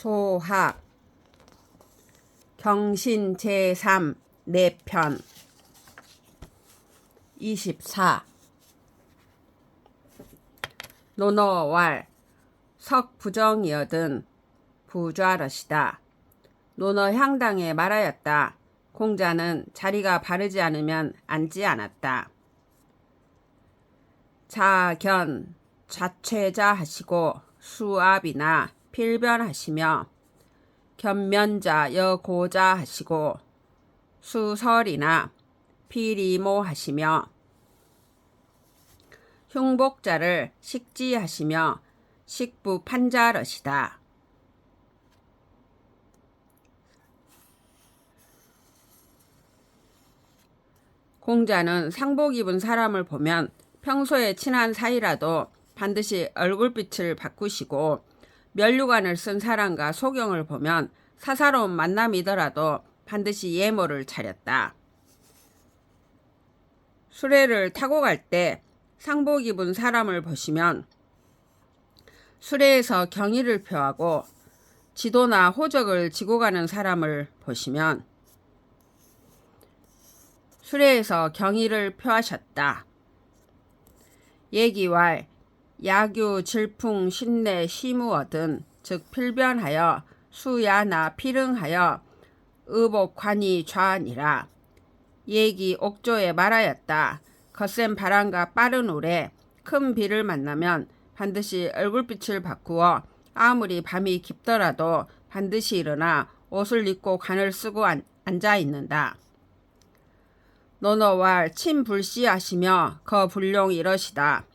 소학 경신 제3 내편 24 논어왈 석부정이어든 부좌럿이다. 논어 향당에 말하였다. 공자는 자리가 바르지 않으면 앉지 않았다. 자견 자최자 하시고 수압이나 필변하시며 견면자 여고자 하시고 수설이나 필이모 하시며 흉복자를 식지하시며 식부 판자럿이다. 공자는 상복 입은 사람을 보면 평소에 친한 사이라도 반드시 얼굴빛을 바꾸시고 면류관을 쓴 사람과 소경을 보면 사사로운 만남이더라도 반드시 예모를 차렸다. 수레를 타고 갈 때 상복 입은 사람을 보시면 수레에서 경의를 표하고 지도나 호적을 지고 가는 사람을 보시면 수레에서 경의를 표하셨다. 얘기왈 야규 질풍 신내 시무어든 즉 필변하여 수야나 필응하여 의복관이 좌니라. 얘기 옥조에 말하였다. 거센 바람과 빠른 울에 큰 비를 만나면 반드시 얼굴빛을 바꾸어 아무리 밤이 깊더라도 반드시 일어나 옷을 입고 관을 쓰고 앉아 있는다. 논어왈 침불시하시며 거불룡 이러시다.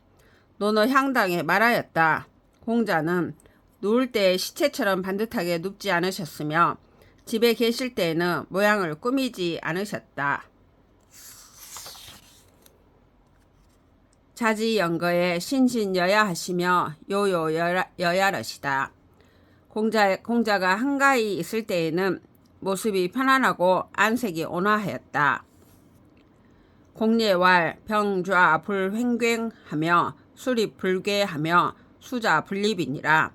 논어 향당에 말하였다. 공자는 누울 때 시체처럼 반듯하게 눕지 않으셨으며 집에 계실 때에는 모양을 꾸미지 않으셨다. 자지연거에 신신여야 하시며 요요여야럿이다. 공자가 한가히 있을 때에는 모습이 편안하고 안색이 온화하였다. 공예왈 병좌 불횡갱하며 수립 불괴하며 수자 분립이니라.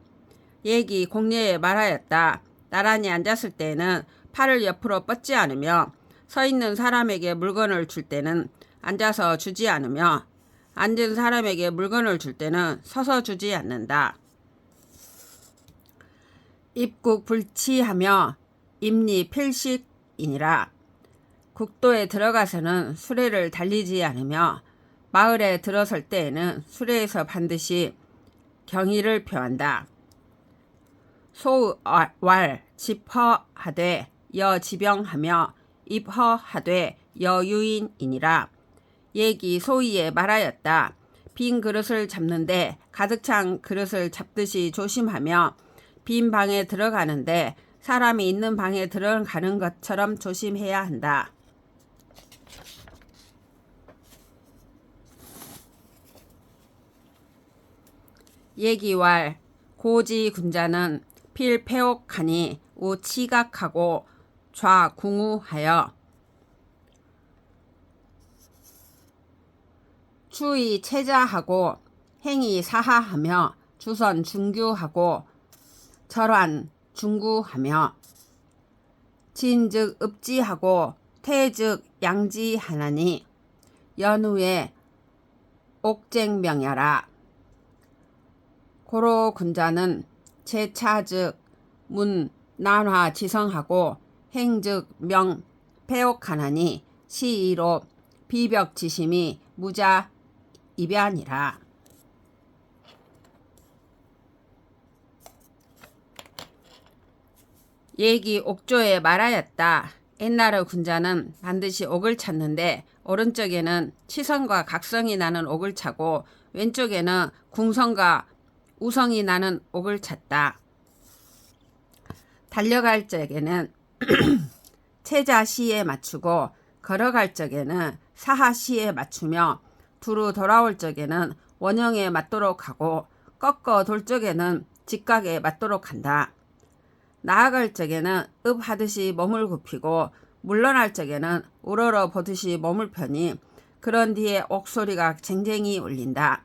얘기 공예에 말하였다. 나란히 앉았을 때는 팔을 옆으로 뻗지 않으며 서 있는 사람에게 물건을 줄 때는 앉아서 주지 않으며 앉은 사람에게 물건을 줄 때는 서서 주지 않는다. 입국 불치하며 입리 필식이니라. 국도에 들어가서는 수레를 달리지 않으며 마을에 들어설 때에는 수레에서 반드시 경의를 표한다. 소왈 집허하되 여지병하며 입허하되 여유인이니라. 얘기 소위에 말하였다. 빈 그릇을 잡는데 가득 찬 그릇을 잡듯이 조심하며 빈 방에 들어가는데 사람이 있는 방에 들어가는 것처럼 조심해야 한다. 얘기왈 고지군자는 필패옥하니 우치각하고 좌궁우하여 추이 체자하고 행이 사하하며 주선 중규하고 절환 중구하며 진즉 읍지하고 퇴즉 양지하나니 연후에 옥쟁명야라. 고로 군자는 제차즉 문 난화 지성하고 행즉 명 폐옥하나니 시이로 비벽지심이 무자 입야니라. 얘기 옥조에 말하였다. 옛날의 군자는 반드시 옥을 찾는데 오른쪽에는 치성과 각성이 나는 옥을 차고 왼쪽에는 궁성과 우성이 나는 옥을 찾다. 달려갈 적에는 체자시에 맞추고 걸어갈 적에는 사하시에 맞추며 두루 돌아올 적에는 원형에 맞도록 하고 꺾어 돌 적에는 직각에 맞도록 한다. 나아갈 적에는 읍하듯이 몸을 굽히고 물러날 적에는 우러러 보듯이 몸을 펴니 그런 뒤에 옥소리가 쟁쟁이 울린다.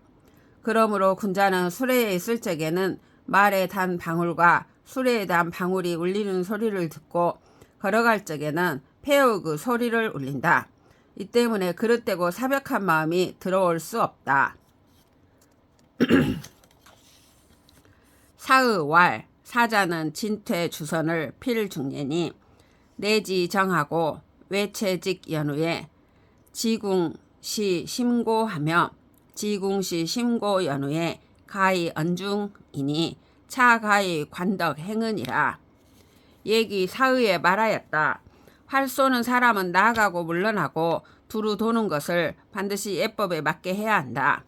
그러므로 군자는 수레에 있을 적에는 말에 단 방울과 수레에단 방울이 울리는 소리를 듣고 걸어갈 적에는 폐의 그 소리를 울린다. 이 때문에 그릇되고 사벽한 마음이 들어올 수 없다. 사의왈 사자는 진퇴 주선을 필중년이 내지 정하고 외채직 연후에 지궁시 심고하며 지궁시 심고 연후에 가히 언중이니 차가히 관덕 행은이라. 얘기 사의에 말하였다. 활 쏘는 사람은 나아가고 물러나고 두루 도는 것을 반드시 예법에 맞게 해야 한다.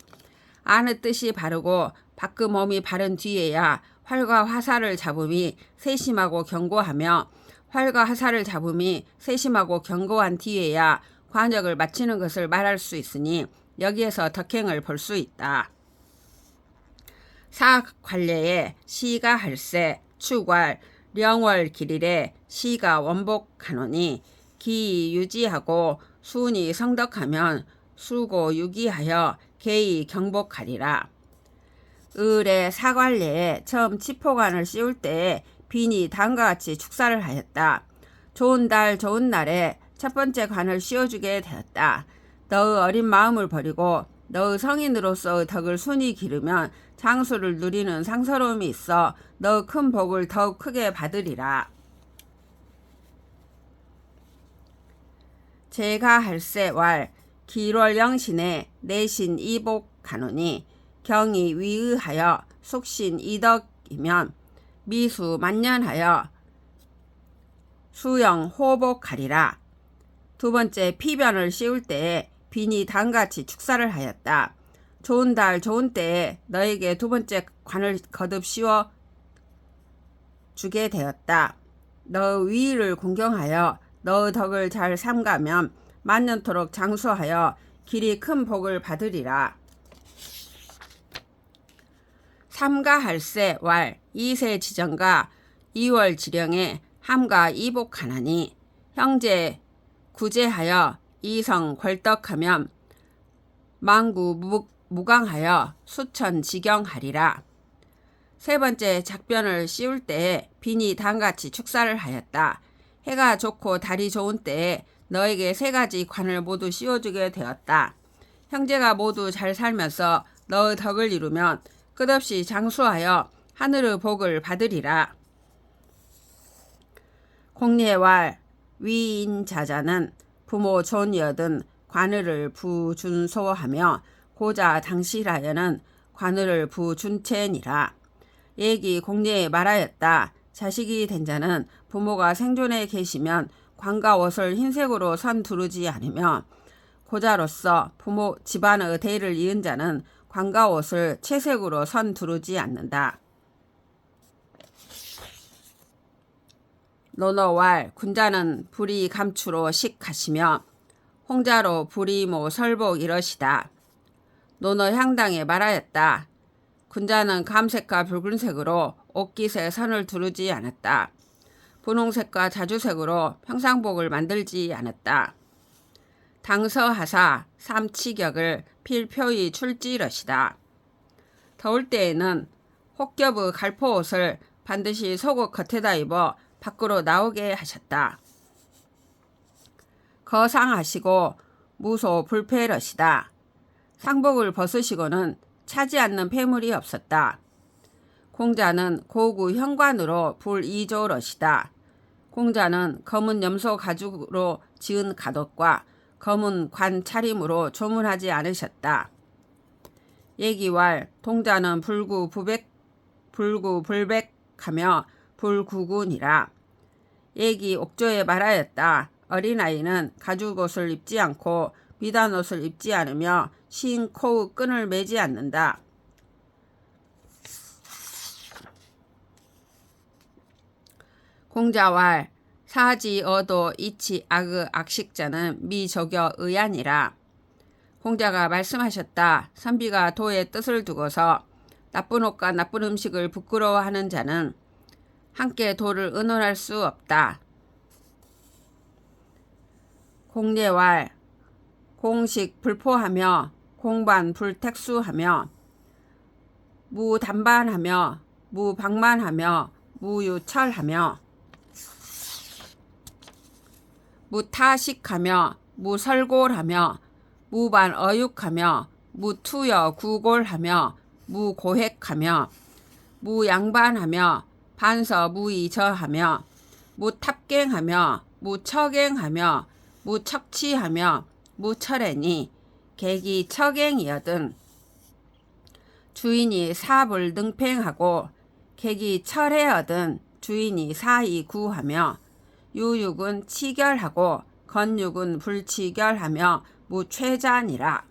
안의 뜻이 바르고 밖의 몸이 바른 뒤에야 활과 화살을 잡음이 세심하고 견고하며 활과 화살을 잡음이 세심하고 견고한 뒤에야 관역을 마치는 것을 말할 수 있으니 여기에서 덕행을 볼 수 있다. 사관례에 시가 할세 추괄 령월 길일에 시가 원복하노니 기 유지하고 순이 성덕하면 수고 유기하여 개의 경복하리라. 을의 사관례에 처음 치포관을 씌울 때에 빈이 다음과 같이 축사를 하였다. 좋은 달 좋은 날에 첫 번째 관을 씌워주게 되었다. 너의 어린 마음을 버리고 너의 성인으로서의 덕을 순히 기르면 장수를 누리는 상서로움이 있어 너의 큰 복을 더욱 크게 받으리라. 제가 할세 왈 기월 영신에 내신 이복하노니 경이 위의하여 속신 이덕이면 미수 만년하여 수영 호복하리라. 두 번째 피변을 씌울 때에 빈이 다음같이 축사를 하였다. 좋은 달 좋은 때에 너에게 두 번째 관을 거듭 씌워 주게 되었다. 너의 위의를 공경하여 너의 덕을 잘 삼가면 만년토록 장수하여 길이 큰 복을 받으리라. 삼가할세 왈 이세 지정과 2월 지령에 함가 이복하나니 형제 구제하여 이성 궐떡하면 망구 무강하여 수천 지경하리라. 세 번째 작변을 씌울 때에 빈이 다음같이 축사를 하였다. 해가 좋고 달이 좋은 때에 너에게 세 가지 관을 모두 씌워주게 되었다. 형제가 모두 잘 살면서 너의 덕을 이루면 끝없이 장수하여 하늘의 복을 받으리라. 공례왈 위인자자는 부모 존이여든 관을을 부준소하며 고자 당실하여는 관을을 부준체니라. 얘기 공례에 말하였다. 자식이 된 자는 부모가 생존해 계시면 관과 옷을 흰색으로 선 두르지 않으며 고자로서 부모 집안의 대를 이은 자는 관과 옷을 채색으로 선 두르지 않는다. 노노왈 군자는 불이 감추로 식하시며 홍자로 불이모 설복 이러시다. 노노 향당에 말하였다. 군자는 감색과 붉은색으로 옷깃에 선을 두르지 않았다. 분홍색과 자주색으로 평상복을 만들지 않았다. 당서하사 삼치격을 필표히 출지러시다. 더울 때에는 혹겹의 갈포옷을 반드시 속옷 겉에다 입어 밖으로 나오게 하셨다. 거상하시고 무소 불패러시다. 상복을 벗으시고는 차지 않는 폐물이 없었다. 공자는 고구 현관으로 불이조러시다. 공자는 검은 염소 가죽으로 지은 가옷과 검은 관 차림으로 조문하지 않으셨다. 얘기왈 동자는 불구불백하며 불구군이라. 얘기 옥조에 말하였다. 어린아이는 가죽옷을 입지 않고 미단옷을 입지 않으며 신 코의 끈을 매지 않는다. 공자왈 사지 어도 이치 악의 악식자는 미저겨 의아니라. 공자가 말씀하셨다. 선비가 도의 뜻을 두고서 나쁜 옷과 나쁜 음식을 부끄러워하는 자는 함께 도를 의논할 수 없다. 공례왈 공식 불포하며 공반 불택수하며 무단반하며 무방만하며 무유철하며 무타식하며 무설골하며 무반어육하며 무투여구골하며 무고획하며 무양반하며 반서무이저하며 무탑갱하며 무척갱하며 무척치하며 무철애니 객이척갱이여든 주인이 사불 능팽하고 객이 철해여든 주인이 사이구하며 유육은 치결하고 건육은 불치결하며 무최자니라.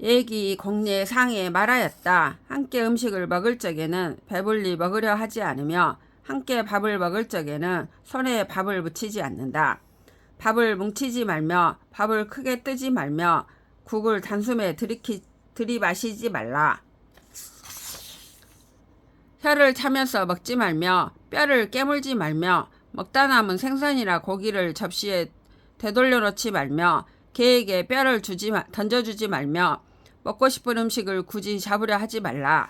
얘기 공례 상에 말하였다. 함께 음식을 먹을 적에는 배불리 먹으려 하지 않으며 함께 밥을 먹을 적에는 손에 밥을 묻히지 않는다. 밥을 뭉치지 말며 밥을 크게 뜨지 말며 국을 단숨에 들이마시지 말라. 혀를 차면서 먹지 말며 뼈를 깨물지 말며 먹다 남은 생선이나 고기를 접시에 되돌려 놓지 말며 개에게 뼈를 던져주지 말며 먹고 싶은 음식을 굳이 잡으려 하지 말라.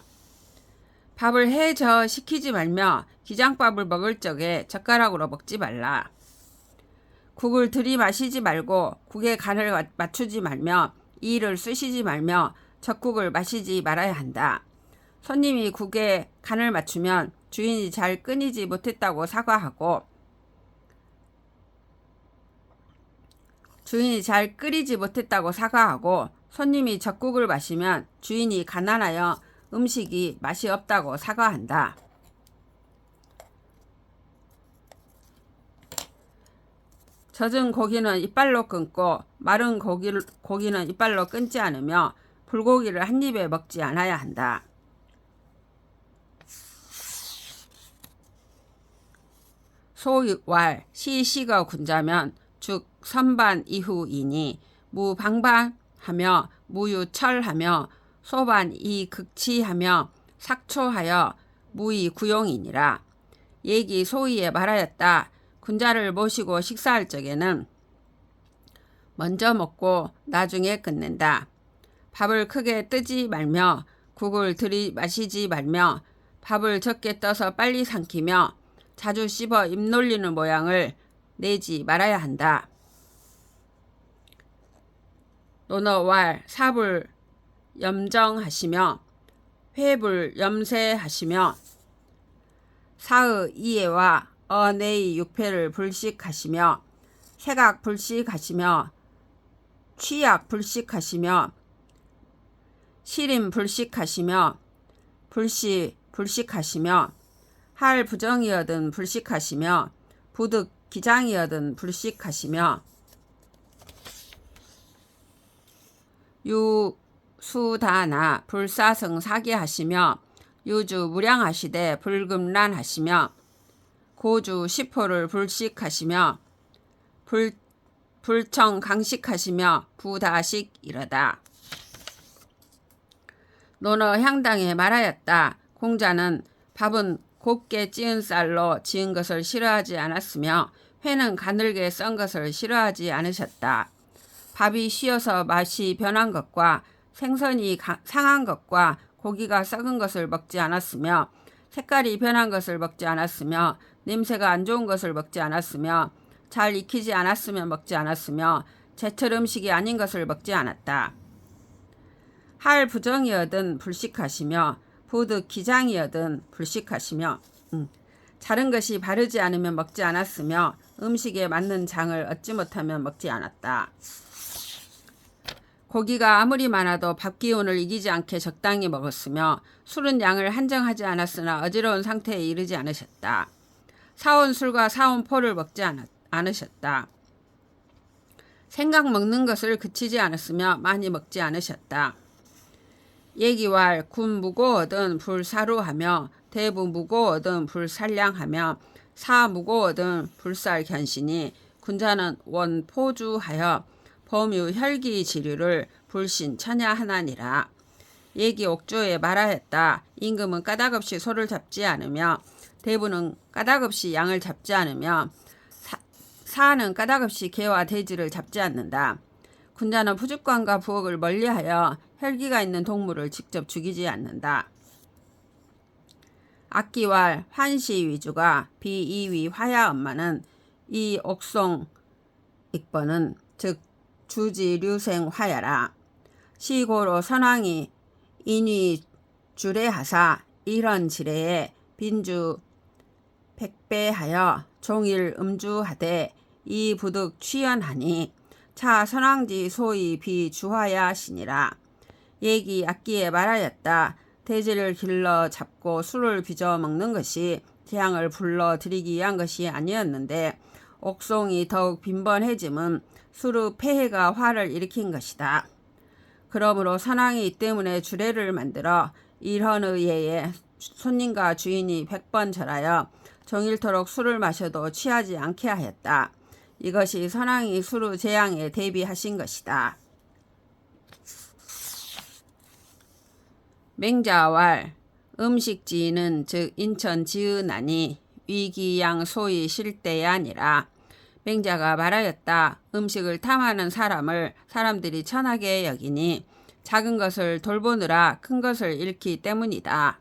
밥을 해저 식히지 말며 기장밥을 먹을 적에 젓가락으로 먹지 말라. 국을 들이마시지 말고 국에 간을 맞추지 말며 이를 쑤시지 말며 젖국을 마시지 말아야 한다. 손님이 국에 간을 맞추면 주인이 잘 끓이지 못했다고 사과하고 손님이 젖국을 마시면 주인이 가난하여 음식이 맛이 없다고 사과한다. 젖은 고기는 이빨로 끊고 마른 고기는 이빨로 끊지 않으며 불고기를 한 입에 먹지 않아야 한다. 소왈 시식어 군자면 죽 선반 이후이니 무방반하며 무유철하며 소반 이극치하며 삭초하여 무이구용이니라. 얘기 소위에 말하였다. 군자를 모시고 식사할 적에는 먼저 먹고 나중에 끝낸다. 밥을 크게 뜨지 말며 국을 들이마시지 말며 밥을 적게 떠서 빨리 삼키며 자주 씹어 입 놀리는 모양을 내지 말아야 한다. 노너왈 사불 염정하시며 회불 염세하시며 사의 이해와 어내의 육패를 불식하시며 세각 불식하시며 취약 불식하시며 시림 불식하시며 불시 불식하시며 할 부정이여든 불식하시며 부득 기장이여든 불식하시며 유수다나 불사성 사기하시며 유주 무량하시되 불금란하시며 고주 시포를 불식하시며 불청 강식하시며 부다식 이러다. 노너 향당에 말하였다. 공자는 밥은 곱게 찌은 쌀로 지은 것을 싫어하지 않았으며 회는 가늘게 썬 것을 싫어하지 않으셨다. 밥이 쉬어서 맛이 변한 것과 생선이 상한 것과 고기가 썩은 것을 먹지 않았으며 색깔이 변한 것을 먹지 않았으며 냄새가 안 좋은 것을 먹지 않았으며 잘 익히지 않았으면 먹지 않았으며 제철 음식이 아닌 것을 먹지 않았다. 할 부정이여든 불식하시며 부득 기장이여든 불식하시며 자른 것이 바르지 않으면 먹지 않았으며 음식에 맞는 장을 얻지 못하면 먹지 않았다. 고기가 아무리 많아도 밥 기운을 이기지 않게 적당히 먹었으며 술은 양을 한정하지 않았으나 어지러운 상태에 이르지 않으셨다. 사온 술과 사온 포를 먹지 않으셨다. 생각 먹는 것을 그치지 않았으며 많이 먹지 않으셨다. 얘기왈 군 무고어든 불사루하며 대부 무고어든 불살량하며 사 무고어든 불살견신이 군자는 원포주하여 범유 혈기 지류를 불신 천야하나니라. 얘기 옥조에 말하였다. 임금은 까닭없이 소를 잡지 않으며 대부는 까닭없이 양을 잡지 않으며 사는 까닭없이 개와 돼지를 잡지 않는다. 군자는 부죽관과 부엌을 멀리하여 혈기가 있는 동물을 직접 죽이지 않는다. 악기왈 환시 위주가 비이위 화야 엄마는 이 옥송 익번은 즉 주지류생 화야라. 시고로 선왕이 인위 주례하사 이런 지례에 빈주 백배하여 종일 음주하되 이 부득 취연하니 차 선왕지 소위 비주화야 시니라. 얘기 악기에 말하였다. 돼지를 길러 잡고 술을 빚어 먹는 것이 재앙을 불러 들이기 위한 것이 아니었는데 옥송이 더욱 빈번해짐은 수르 폐해가 화를 일으킨 것이다. 그러므로 선왕이 이 때문에 주례를 만들어 일헌의 예에 손님과 주인이 100번 절하여 정일토록 술을 마셔도 취하지 않게 하였다. 이것이 선왕이 수르 재앙에 대비하신 것이다. 맹자왈 음식지는 즉 인천 지은하니 위기양 소위 실대에 아니라. 맹자가 말하였다. 음식을 탐하는 사람을 사람들이 천하게 여기니 작은 것을 돌보느라 큰 것을 잃기 때문이다.